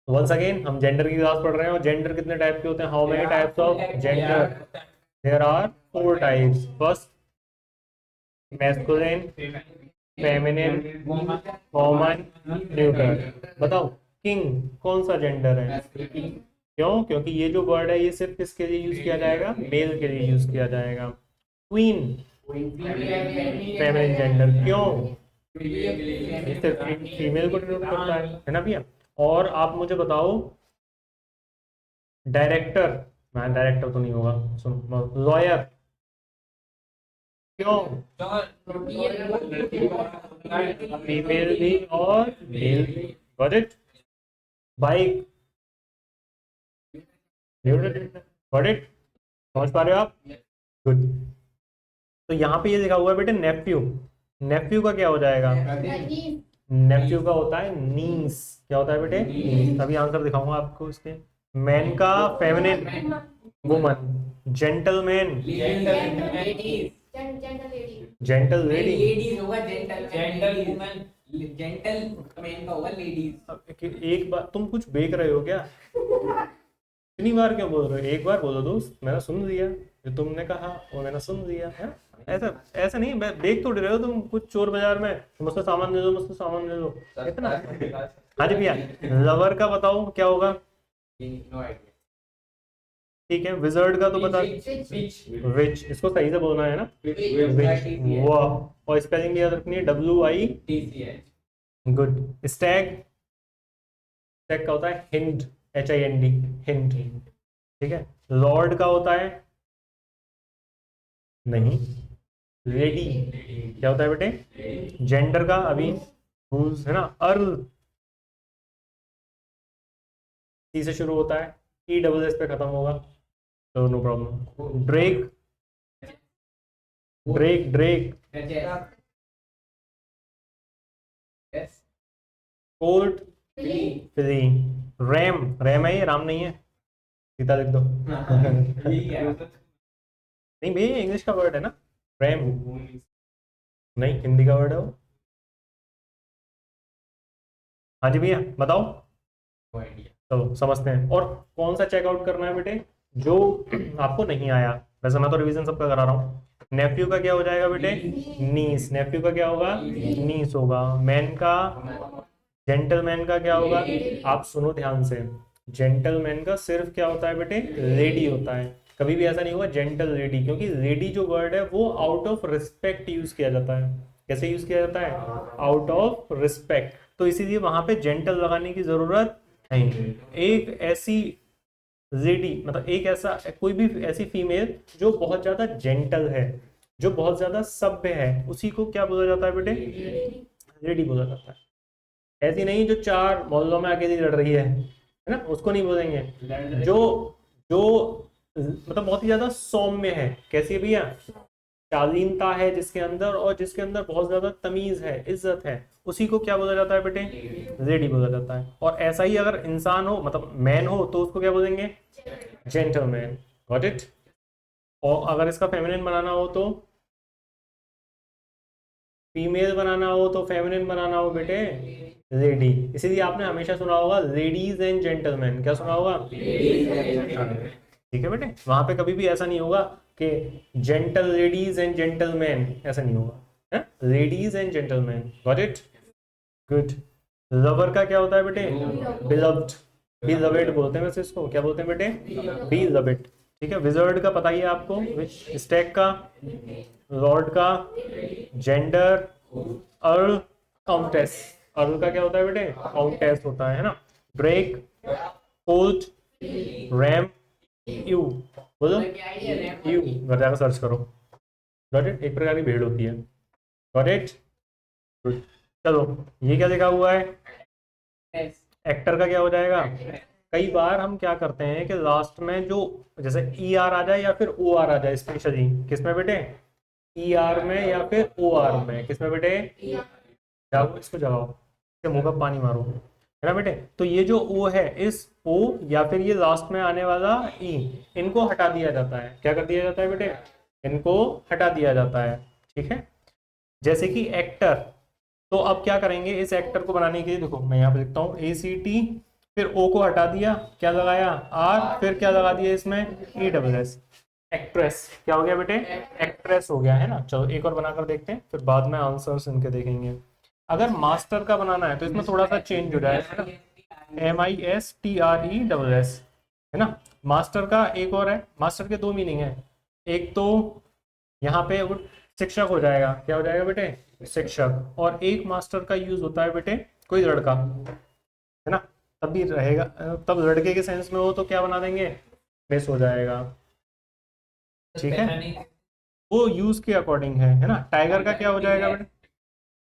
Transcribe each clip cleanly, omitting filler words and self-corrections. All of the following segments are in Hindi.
वंस अगेन हम जेंडर की क्लास पढ़ रहे हैं, और जेंडर कितने टाइप के होते हैं? How many types of gender? There are 4 types. First masculine, feminine, common, neuter. बताओ किंग कौन सा जेंडर है? क्यों? क्योंकि ये जो वर्ड है ये सिर्फ किसके लिए यूज किया जाएगा? मेल के लिए यूज किया जाएगा। Queen feminine gender. क्यों? ये सिर्फ फीमेल को डिनोट करता है ना भैया। और आप मुझे बताओ डायरेक्टर, मैं डायरेक्टर तो नहीं होगा, सुन, लॉयर। क्यों? फीमेल भी और मेल भी। Got it? Bike, got it? समझ पा रहे हो आप? गुड। तो यहाँ पे ये लिखा हुआ है बेटे नेफ्यू। नेफ्यू का क्या हो जाएगा? नेफ्यू का होता है नीस। क्या होता है बेटे? नीस। अभी आंसर दिखाऊंगा आपको इसके। मैन का feminine woman, gentleman gentle lady. Ladies होगा gentle, gentle woman, gentle man का होगा लेडीज। एक बार तुम कुछ बेक रहे हो क्या? इतनी बार क्यों बोल रहे हो? एक बार बोलो दोस्त, मैंने सुन लिया जो तुमने कहा, वो मैंने सुन लिया है। ऐसा ऐसा नहीं, मैं बेक थोड़ी रहे हो तुम कुछ चोर बाजार में, मुझसे सामान दे दो, मुझसे सामान दे दो, इतना। हाँ जी भैया, लवर का बताओ क्या होगा? No idea. ठीक है, विजर्ड का तो बता। विच, इसको सही से बोलना है ना, विच। वाह, और स्पेलिंग याद रखनी है, WITCH। गुड। स्टैग, स्टैग का होता है हिंड, HIND, हिंड। ठीक है। लॉर्ड का होता है, नहीं, लेडी। क्या होता है बेटे? जेंडर का अभी रूल्स है ना, अर्ल सी से शुरू होता है, ESS पे खत्म होगा, तो no problem. Drake, drake drake. Colt, filly. Ram, ram है ये, राम नहीं है, सीधा लिख दो। नहीं भैया, इंग्लिश का वर्ड है ना रैम, नहीं हिंदी का वर्ड है वो। हाँ जी भैया बताओ। चलो समझते हैं। और कौन सा चेकआउट करना है बेटे जो आपको नहीं आया? वैसे मैं तो रिवीजन सबका करा रहा हूँ। नेफ्यू का क्या हो जाएगा बेटे? नीस। नेफ्यू का क्या होगा? नीस होगा। मैन का, जेंटलमैन का क्या होगा? आप सुनो ध्यान से, जेंटलमैन का सिर्फ क्या होता है बेटे? लेडी होता है। कभी भी ऐसा नहीं होगा जेंटल लेडी, क्योंकि लेडी जो वर्ड है वो आउट ऑफ रिस्पेक्ट यूज किया जाता है। कैसे यूज किया जाता है? Out of respect. तो इसीलिए वहां पे जेंटल लगाने की जरूरत नहीं। एक ऐसी लेडी, मतलब एक ऐसा कोई भी ऐसी फीमेल जो बहुत ज्यादा जेंटल है, जो बहुत ज्यादा सभ्य है, उसी को क्या बोला जाता है बेटे? लेडी बोला जाता है। ऐसी नहीं जो 4 मोहल्लों में अकेली लड़ रही है ना, उसको नहीं बोलेंगे। जो जो मतलब बहुत ही ज्यादा सौम्य है, कैसी है भैया? शालीनता है जिसके अंदर, और जिसके अंदर बहुत ज्यादा तमीज है, इज्जत है, उसी को क्या बोला जाता है बेटे? लेडी बोला जाता है। और ऐसा ही अगर इंसान हो, मतलब मैन हो, तो उसको क्या बोलेंगे? जेंटलमैन। Got it? और अगर इसका फेमिनिन बनाना हो तो, फीमेल बनाना हो तो, फेमिनिन बनाना हो बेटे, लेडी। इसीलिए आपने हमेशा सुना होगा लेडीज एंड जेंटलमैन। क्या सुना होगा? ठीक है बेटे, वहां पे कभी भी ऐसा नहीं होगा कि जेंटल लेडीज एंड जेंटलमैन, ऐसा नहीं होगा, है ladies and gentleman. Got it? Good. Lover का क्या होता है बेटे? बिलव्ड, बिलवेड बोलते हैं वैसे इसको, क्या बोलते हैं बेटे? बिलवेड। ठीक है। विजर्ड का पता ही है आपको, स्टैग का, लॉर्ड का, जेंडर, अर्ल, काउंटेस। अर्ल का क्या होता है बेटे? काउंटेस होता है ना। Drake, Colt, RAM, you. बोलो यू, घर जाकर सर्च करो। Got it? एक प्रकार की भीड़ होती है। Got it? चलो, ये क्या लिखा हुआ है? एक्टर का क्या हो जाएगा? कई बार हम क्या करते हैं कि लास्ट में जो, जैसे ER आ जाए या फिर OR आ जाए, स्पेशली किसमें बेटे? ER में या फिर OR में, किसमें बेटे? जाओ इसको जगाओ, इसके मुंह का पानी मारो, है ना बेटे? तो ये जो O है, इस O या फिर ये लास्ट में आने वाला E, इनको हटा दिया जाता है। क्या कर दिया जाता है बेटे? इनको हटा दिया जाता है। ठीक है। जैसे कि एक्टर, तो अब क्या करेंगे इस एक्टर को बनाने के लिए? देखो मैं यहाँ पे लिखता हूँ ACT फिर ओ को हटा दिया, क्या लगाया आर, फिर क्या लगा दिया इसमें ई डबल एस, एक्ट्रेस। क्या हो गया बेटे, एक्ट्रेस हो गया है ना। चलो एक और बनाकर देखते हैं, फिर बाद में आंसर्स इनके देखेंगे। अगर मास्टर का बनाना है तो इसमें थोड़ा सा चेंज हो जाएगा ना, MISTRESS है ना। मास्टर का एक और है, मास्टर के दो मीनिंग है। एक तो यहाँ पे वो शिक्षक हो जाएगा, क्या हो जाएगा बेटे शिक्षक, और एक मास्टर का यूज होता है बेटे कोई लड़का, है ना, तब भी रहेगा। तब लड़के के सेंस में हो तो क्या बना देंगे, मिस हो जाएगा, ठीक है। वो यूज के अकॉर्डिंग है ना। टाइगर का क्या हो जाएगा बेटे,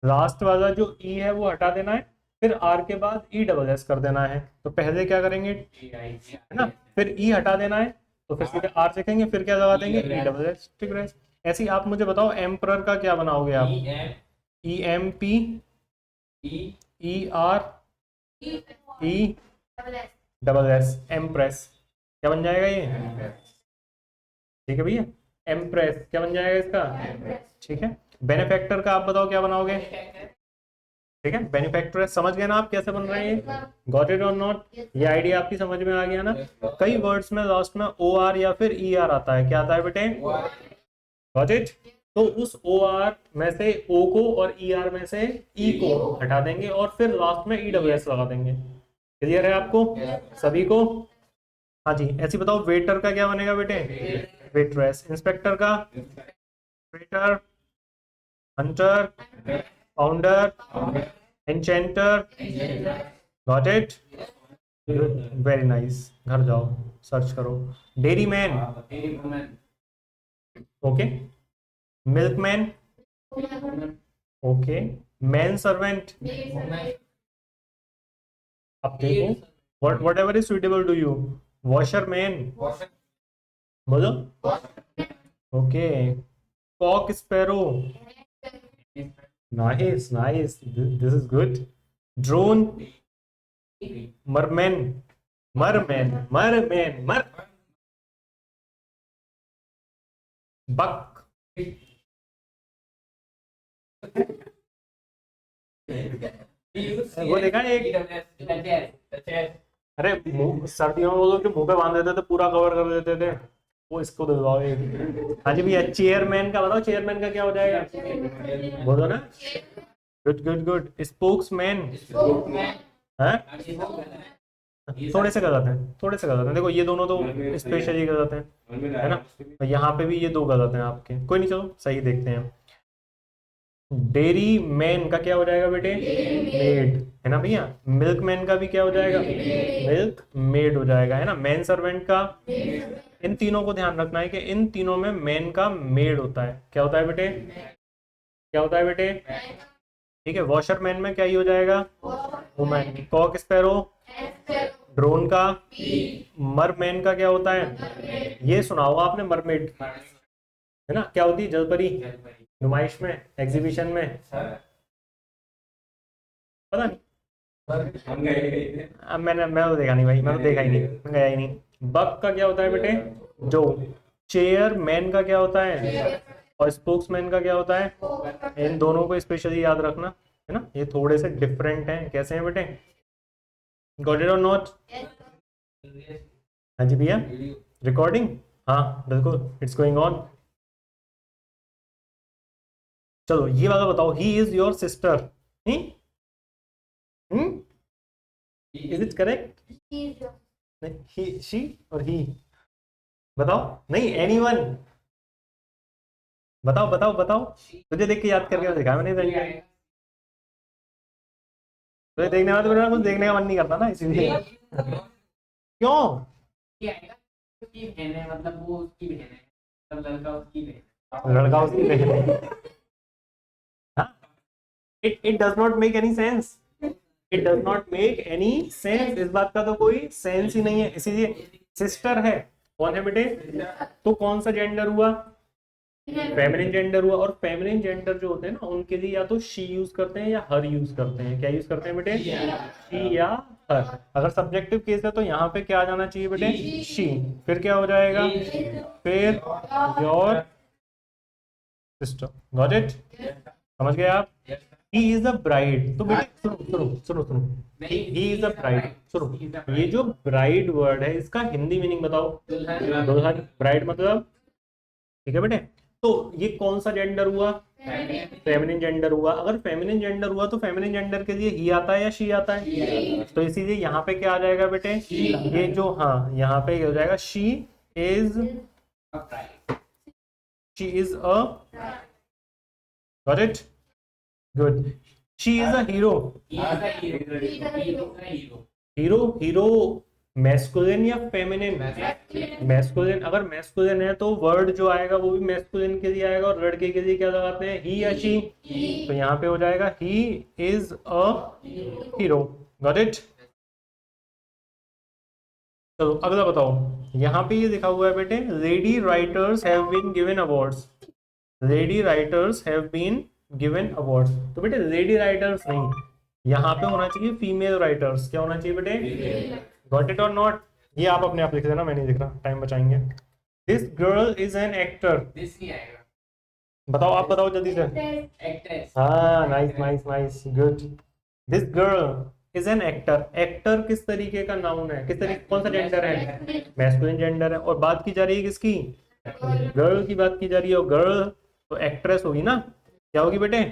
लास्ट वाला जो ई है वो हटा देना है, फिर आर के बाद ई डबल एस कर देना है। तो पहले क्या करेंगे, है ना, फिर ई हटा देना है, तो फिर सीधे आर सीखेंगे, फिर क्या लगा देंगे ई डबल एस, ठीक है। ऐसे ही आप मुझे बताओ एम्परर का क्या बनाओगे आप, EMP ER E double S, empress. क्या बन जाएगा ये, ठीक है भैया, एम्प्रेस क्या बन जाएगा इसका, ठीक है। बेनिफैक्टर का आप बताओ क्या बनाओगे, ठीक है। बेनिफैक्टर समझ गए ना आप कैसे बन रहे हैं, गॉट इट और नॉट, ये आइडिया आपकी समझ में आ गया ना। कई वर्ड्स में लास्ट में OR या फिर ER आता है, क्या आता है बेटे, गॉट इट। तो उस OR में से O को और ER में से E को हटा देंगे और फिर लास्ट में EWS लगा देंगे। क्लियर है आपको सभी को, हाँ जी। ऐसे बताओ वेटर का क्या बनेगा बेटे, वेट्रेस। इंस्पेक्टर का waiter, hunter, founder, enchanter, got it, very nice. घर जाओ सर्च करो। Dairy man, okay. Milkman, okay. Man servant, अब देखो whatever is suitable to you. Washerman, बोलो, okay. Cock sparrow, nice nice, this is good. Drone, merman, merman merman mer, buck, वो देखा एक, अरे सर्दियों में वो लोग जो मुंह पे बांध देते थे पूरा कवर कर देते थे, वो इसको दिलवाओ एक। हाँ जी भैया, चेयरमैन का बताओ, चेयरमैन का क्या हो जाएगा, बोलो ना, गुड गुड गुड। स्पोक्समैन, हाँ थोड़े से गलत हैं, थोड़े से गलत हैं, देखो ये दोनों तो स्पेशली गलत हैं, है ना। तो यहाँ पे भी ये दो गलत हैं आपके, कोई नहीं, चलो सही देखते हैं। डेयरी मैन का क्या हो जाएगा बेटे, मेड, है ना भैया। मिल्क मैन का भी क्या हो जाएगा, मिल्क मेड हो जाएगा, है ना। मैन सर्वेंट का, इन तीनों को ध्यान रखना है कि इन तीनों में मैन का मेड होता है, क्या होता है बेटे, क्या होता है बेटे, ठीक है। वॉशरमैन में क्या ही हो जाएगा, वुमेन। कॉक स्पैरो, ड्रोन का, मरमैन का क्या होता है, ये सुनाओ आपने, मरमेड, है ना, क्या होती है, जलपरी, नुमाइश में, एग्जीबिशन में, पता नहीं, अब मैं तो देखा नहीं भाई, मैं तो देखा ही नहीं, मैं गया ही नहीं। बक का क्या होता है बेटे, जो। चेयर मैन का क्या होता है, और स्पोक्समैन का क्या होता है, इन दोनों को स्पेशली याद रखना, है ना, ये थोड़े से डिफरेंट हैं। कैसे हैं बेटे, गॉट इट और नॉट, हाँ जी भैया, रिकॉर्डिंग, हाँ बिल्कुल, इट्स गोइंग ऑन। चलो ये वाला बताओ, he is your sister, is it correct, नहीं ही शी और ही, बताओ, नहीं एनीवन, बताओ बताओ बताओ, तुझे देख के याद करके देखा मैंने, तुझे देखने में तो मेरा कुछ देखने का मन नहीं करता ना, इसीलिए। क्यों, उसकी बहन है, मतलब वो उसकी बहन है, मतलब लड़का उसकी बहन, लड़का उसकी बहन है, it does not make any sense, it does not make any sense, इस बात का तो कोई सेंस ही नहीं है। इसीलिए सिस्टर है, कौन है बेटे, तो कौन सा जेंडर हुआ, फेमिनिन जेंडर हुआ। और फेमिनिन जेंडर जो होते हैं ना उनके लिए या तो शी यूज करते हैं या हर यूज करते हैं। क्या यूज करते हैं बेटे, शी या हर। अगर सब्जेक्टिव केस है तो यहाँ पे क्या आ जाना चाहिए बेटे, शी, फिर क्या हो जाएगा, फिर योर सिस्टर, गॉट इट, समझ गए आप। ही इज अ ब्राइड, तो बेटे सुनो सुनो सुनो सुनो, ही इज अ ब्राइड, सुनो ये जो ब्राइड वर्ड है इसका हिंदी मीनिंग बताओ। दुल्हन। दुल्हन, ब्राइड मतलब, ठीक है बेटे। तो ये कौन सा जेंडर हुआ? फेमिनिन जेंडर हुआ। अगर फेमिनिन जेंडर हुआ तो फेमिनिन जेंडर के लिए ही आता है या शी आता है? तो इसीलिए यहाँ पे क्या आ जाएगा बेटे, ये जो, हाँ यहाँ पे ये हो जाएगा she is, she is a, got it, good. She is a hero. Hero, hero masculine या फेमिनिन? मैस्कुलिन। अगर मैस्कुलिन है तो वर्ड जो आएगा वो भी मैस्कुलिन के लिए आएगा, और लड़के के लिए क्या लगाते हैं, ही या शी। तो यहाँ पे हो जाएगा ही is a hero, got it. चलो अगला बताओ, यहाँ पे ये लिखा हुआ है बेटे, lady writers have been given awards, lady writers have been given awards. तो बेटे लेडी राइटर्स नहीं, यहाँ पे होना चाहिए फीमेल राइटर्स। क्या होना चाहिए बेटे, गॉट इट और नॉट? ये आप अपने आप लिख देना, मैं नहीं लिख रहा, टाइम बचाएंगे। This girl is an actor, this नहीं आएगा, बताओ, आप बताओ जल्दी से। एक्ट्रेस। हाँ nice nice nice, good. This girl is an actor, actor किस तरीके का नाउन है, किस तरीके, कौन सा जेंडर है, मैस्कुलिन जेंडर है, और बात की जा रही है किसकी, गर्ल की बात की जा रही है, और गर्ल तो एक्ट्रेस होगी ना, क्या होगी बेटे?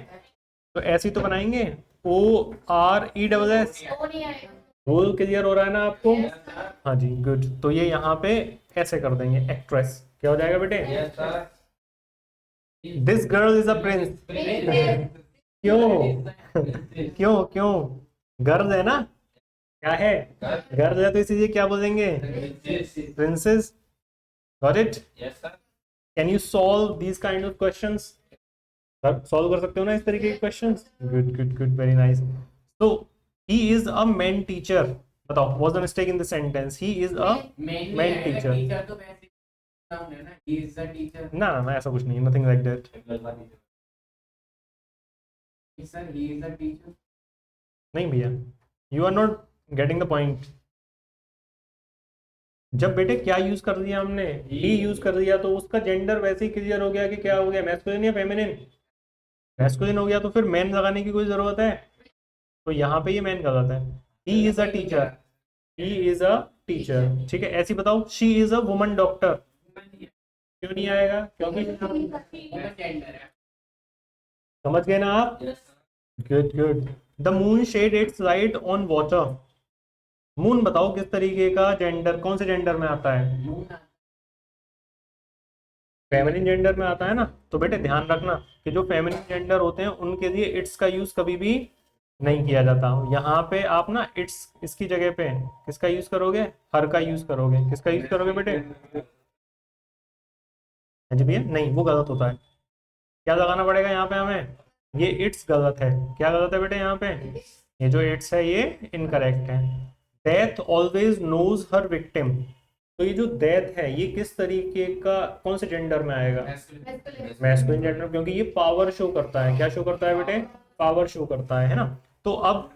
तो ऐसी तो बनाएंगे, O R E double S, rule clear हो रहा है ना आपको? हाँ जी, गुड। तो ये यहाँ पे ऐसे कर देंगे, एक्ट्रेस, क्या हो जाएगा बेटे, yes sir. This girl is a prince. क्यों क्यों क्यों, गर्ल है ना, क्या है, गर्ल है, तो इसीलिए क्या बोलेंगे, princess, got it. Yes sir. Can you solve these kind of questions? Solve कर सकते हो ना इस तरीके के questions? Good good good, very nice. तो he is a men teacher, बताओ what the mistake in the sentence, he is a men teacher. Teacher तो वैसे नाउन है ना, ही इज द टीचर। ना ना ना, ऐसा कुछ नहीं, nothing like that. Sir he is the teacher. नहीं भैया, you are not getting the point. जब बेटे क्या यूज कर दिया हमने, ही यूज कर दिया, तो उसका जेंडर वैसे ही क्लियर हो गया कि क्या हो गया, मैस्कुलिन या फेमिनिन, मैस्कुलिन हो गया, तो फिर मैन लगाने की कोई जरूरत है? तो यहाँ पे ये मैन गलत है, ही is a teacher, he is a teacher, ठीक है। ऐसी बताओ, she is a woman doctor, क्यों नहीं आएगा, क्योंकि जेंडर है। समझ गए ना आप? Good good. The moon shed its light on water, moon बताओ किस तरीके का जेंडर, कौन से जेंडर में आता है, फेमिनिन जेंडर में आता है ना। तो बेटे ध्यान रखना कि जो फेमिनिन जेंडर होते हैं उनके लिए इट्स का यूज कभी भी नहीं किया जाता। यहाँ पे आप ना इट्स, इसकी जगह पे किसका यूज करोगे, हर का यूज करोगे। किसका यूज करोगे बेटे, हाँ जी भैया, नहीं वो गलत होता है, क्या लगाना पड़ेगा यहाँ पे हमें, ये इट्स गलत है। क्या गलत है बेटे यहाँ पे, ये जो इट्स है ये इनकरेक्ट है। Death always knows her victim, तो ये जो डेथ है ये किस तरीके का, कौन से जेंडर में आएगा, मैस्कुलिन जेंडर, क्योंकि ये पावर शो करता है। क्या शो करता है बेटे, पावर शो करता है ना। तो अब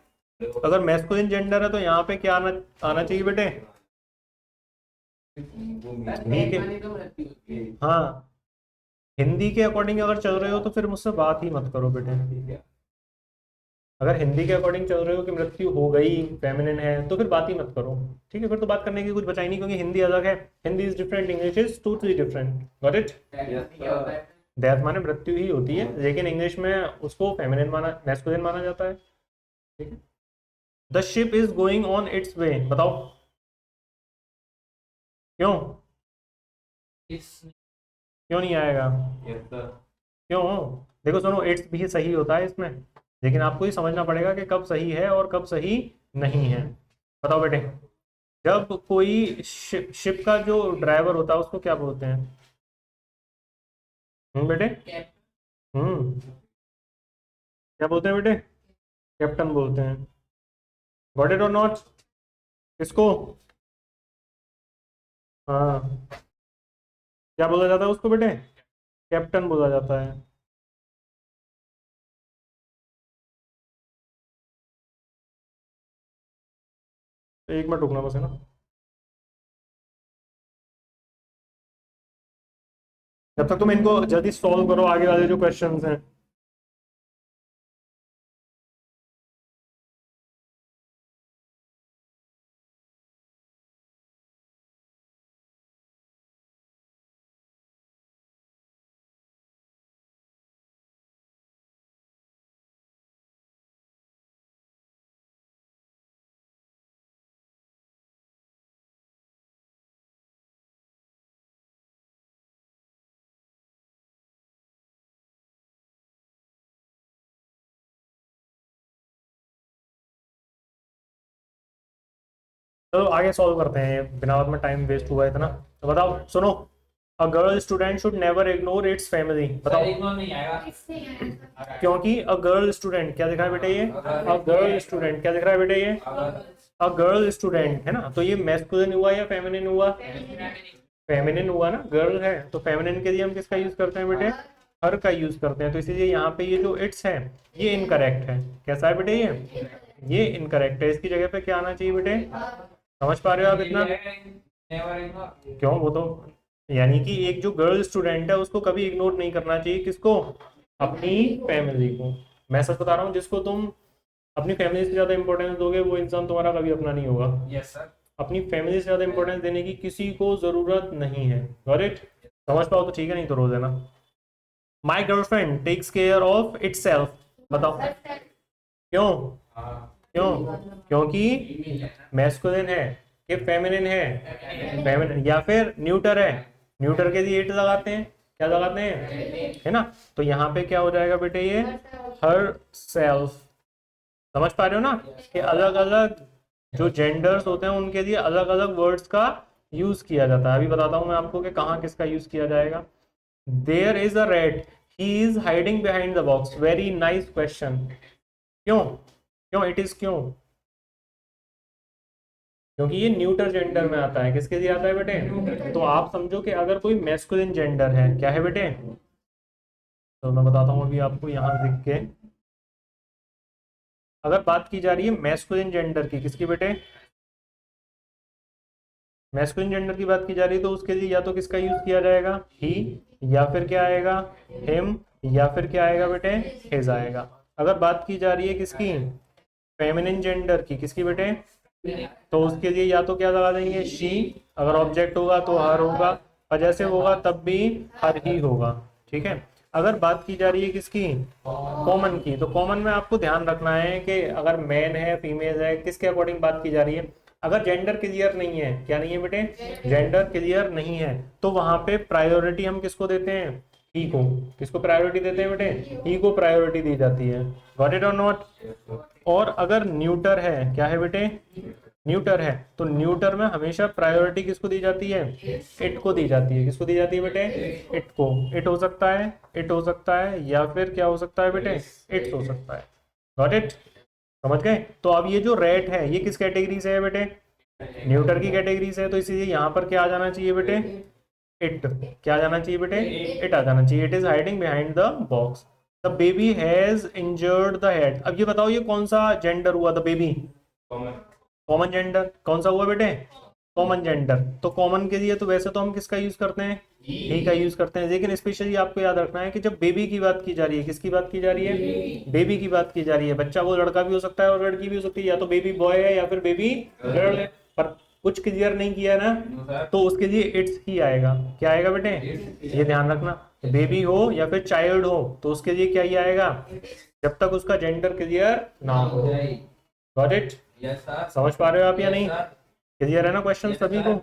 अगर मैस्कुलिन जेंडर है तो यहाँ पे क्या आना आना चाहिए बेटे, ठीक है। हाँ, हिंदी के अकॉर्डिंग अगर चल रहे हो तो फिर मुझसे बात ही मत करो बेटे। अगर हिंदी के अकॉर्डिंग चल रहे हो कि मृत्यु हो गई, फेमिनिन है, तो फिर बात ही मत करो, ठीक है। फिर तो बात करने की कुछ बचा ही नहीं, क्योंकि हिंदी अलग है, Hindi is different, English is totally different, got it. Death माने मृत्यु ही होती है, लेकिन इंग्लिश में उसको फेमिनिन माना, मैस्कुलिन माना जाता है, ठीक है। The ship is going on its way, बताओ क्यों, क्यों नहीं आएगा, क्यों? देखो सुनो, इट्स भी सही होता है इसमें, लेकिन आपको ही समझना पड़ेगा कि कब सही है और कब सही नहीं है। बताओ बेटे, जब कोई शिप का जो ड्राइवर होता है उसको क्या बोलते हैं, बेटे, क्या बोलते हैं बेटे, कैप्टन बोलते हैं, गॉट इट और नॉट? किसको, हाँ, क्या बोला जाता है उसको बेटे, कैप्टन बोला जाता है। तो एक मिनट रुकना बस, है ना, जब तक तुम इनको जल्दी सॉल्व करो आगे वाले जो क्वेश्चंस हैं। चलो आगे सॉल्व करते हैं, ये बिना में टाइम वेस्ट हुआ इतना। तो बताओ, सुनो, a girl student should never ignore it's family. बताओ इग्नोर नहीं आएगा, क्योंकि अ गर्ल स्टूडेंट क्या दिख रहा है बेटे, ये अ गर्ल स्टूडेंट क्या दिख रहा है बेटे, ये अ गर्ल स्टूडेंट है ना, तो ये मैस्कुलिन हुआ या फेमिनिन हुआ, फेमिनिन हुआ ना, गर्ल है तो फेमिनिन के लिए हम किसका यूज करते हैं बेटे, हर का यूज करते हैं। तो इसीलिए यहाँ पे ये जो इट्स है ये इनकरेक्ट है। कैसा है बेटे, ये इनकरेक्ट है, इसकी जगह पे क्या आना चाहिए बेटे, समझ पा रहे हो आप इतना? क्यों, वो तो यानी कि एक जो गर्ल स्टूडेंट है उसको कभी इग्नोर नहीं करना चाहिए, किसको, अपनी फैमिली को। मैं सच बता रहा हूँ, जिसको तुम अपनी फैमिली से ज्यादा इंपॉर्टेंस दोगे वो इंसान तुम्हारा कभी अपना नहीं होगा। Yes sir. अपनी फैमिली से ज्यादा इंपॉर्टेंस देने की किसी को जरूरत नहीं है। Got it? समझ पाओ तो ठीक है, नहीं तो रो देना। My girlfriend takes care of itself. बताओ क्यों, क्यों, क्योंकि मैस्कुलिन है कि फेमिनिन है, फेमिनिन, या फिर न्यूटर है, न्यूटर के लिए इट लगाते हैं, क्या लगाते हैं, है ना। तो यहाँ पे क्या हो जाएगा बेटे, ये हर सेल्फ। समझ पा रहे हो ना कि अलग अलग जो जेंडर्स होते हैं उनके लिए अलग अलग वर्ड्स का यूज किया जाता है। अभी बताता हूँ मैं आपको कि कहाँ किसका यूज किया जाएगा। There is a rat, he is hiding behind the box. Very nice question. क्यों, क्यों इट इज, क्यों, क्योंकि ये न्यूटर जेंडर में आता है। किसके लिए आता है बेटे? तो आप समझो कि अगर कोई मैस्कुलिन जेंडर है, क्या है बेटे, तो मैं बताता हूँ अभी आपको यहाँ लिख के। अगर बात की जा रही है मैस्कुलिन जेंडर की, किसकी बेटे, मैस्कुलिन जेंडर की बात की जा रही है, तो उसके लिए या तो किसका यूज किया जाएगा, ही, या फिर क्या आएगा, हिम, या फिर क्या आएगा बेटे, हिज आएगा। अगर बात की जा रही है किसकी, फेमिनिन जेंडर की, किसकी बेटे, तो उसके लिए या तो क्या लगा देंगे, शी, अगर ऑब्जेक्ट होगा तो हर होगा, और जैसे होगा तब भी हर ही होगा। ठीक है। अगर बात की जा रही है किसकी, कॉमन की, तो कॉमन में आपको ध्यान रखना है कि अगर मैन है फीमेल है, किसके अकॉर्डिंग बात की जा रही है। अगर जेंडर क्लियर नहीं है, क्या नहीं है बेटे, जेंडर क्लियर नहीं है, तो वहां पे प्रायोरिटी हम किसको देते हैं, ही को। किसको प्रायोरिटी देते हैं बेटे, ही को प्रायोरिटी दी जाती है। गॉट इट और नॉट? और अगर न्यूटर है, क्या है बेटे, न्यूटर है, तो न्यूटर में हमेशा प्रायोरिटी किसको दी जाती है, इट को दी जाती है। किसको दी जाती है बेटे, इट को। इट हो सकता है, इट हो सकता है, या फिर क्या हो सकता है बेटे, इट्स हो सकता है। Got it? समझ गए? तो अब ये जो रेट है ये किस कैटेगरी से है बेटे, न्यूटर की कैटेगरी से है, तो इसीलिए यहाँ पर क्या आ जाना चाहिए बेटे, इट। क्या आ जाना चाहिए बेटे, इट आ जाना चाहिए। It is hiding behind the box. The baby has injured the head. अब ये बताओ ये कौन सा जेंडर हुआ, द बेबी, कॉमन जेंडर। कौन सा हुआ बेटे, कॉमन जेंडर। तो कॉमन के लिए तो वैसे तो हम किसका यूज करते हैं, ही का यूज करते हैं, लेकिन स्पेशली आपको याद रखना है कि जब बेबी की बात की जा रही है, किसकी बात की जा रही है, बेबी की बात की जा रही है। बच्चा वो लड़का भी हो सकता है और लड़की भी हो सकती है, या तो बेबी बॉय है या फिर बेबी गर्ल है, पर कुछ क्लियर नहीं किया ना, तो उसके लिए इट्स ही आएगा। क्या आएगा बेटे, ये ध्यान रखना। बेबी हो या फिर चाइल्ड हो तो उसके लिए क्या ही आएगा, जब तक उसका जेंडर क्लियर ना हो। Got it? समझ पा रहे हो आप या नहीं? क्लियर है ना क्वेश्चन सभी को?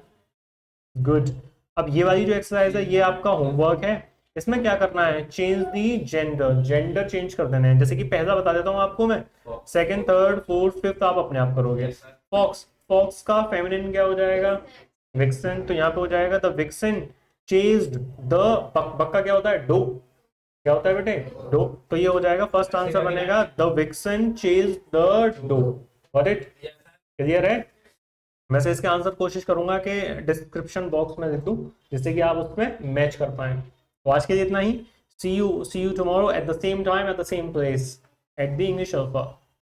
गुड। अब ये वाली जो एक्सरसाइज है ये आपका होमवर्क है। इसमें क्या करना है, change the gender, gender change कर देना है। जैसे कि पहला बता देता हूँ आपको मैं, सेकंड, थर्ड, फोर्थ, फिफ्थ आप अपने आप करोगे। फॉक्स, फॉक्स का फेमिनिन क्या हो जाएगा, विक्सन। तो यहाँ पे हो जाएगा the vixen chased the buck का क्या होता है, डो। क्या होता है बेटे, डो। तो ये हो जाएगा, फर्स्ट आंसर बनेगा the vixen chased the doe. Got it? Clear है? मैं से इसके आंसर कोशिश करूंगा कि डिस्क्रिप्शन बॉक्स में लिख दूं जिससे कि आप उसमें मैच कर पाए। तो आज के लिए इतना ही। See you tomorrow at the same time at the same place at the English alpha.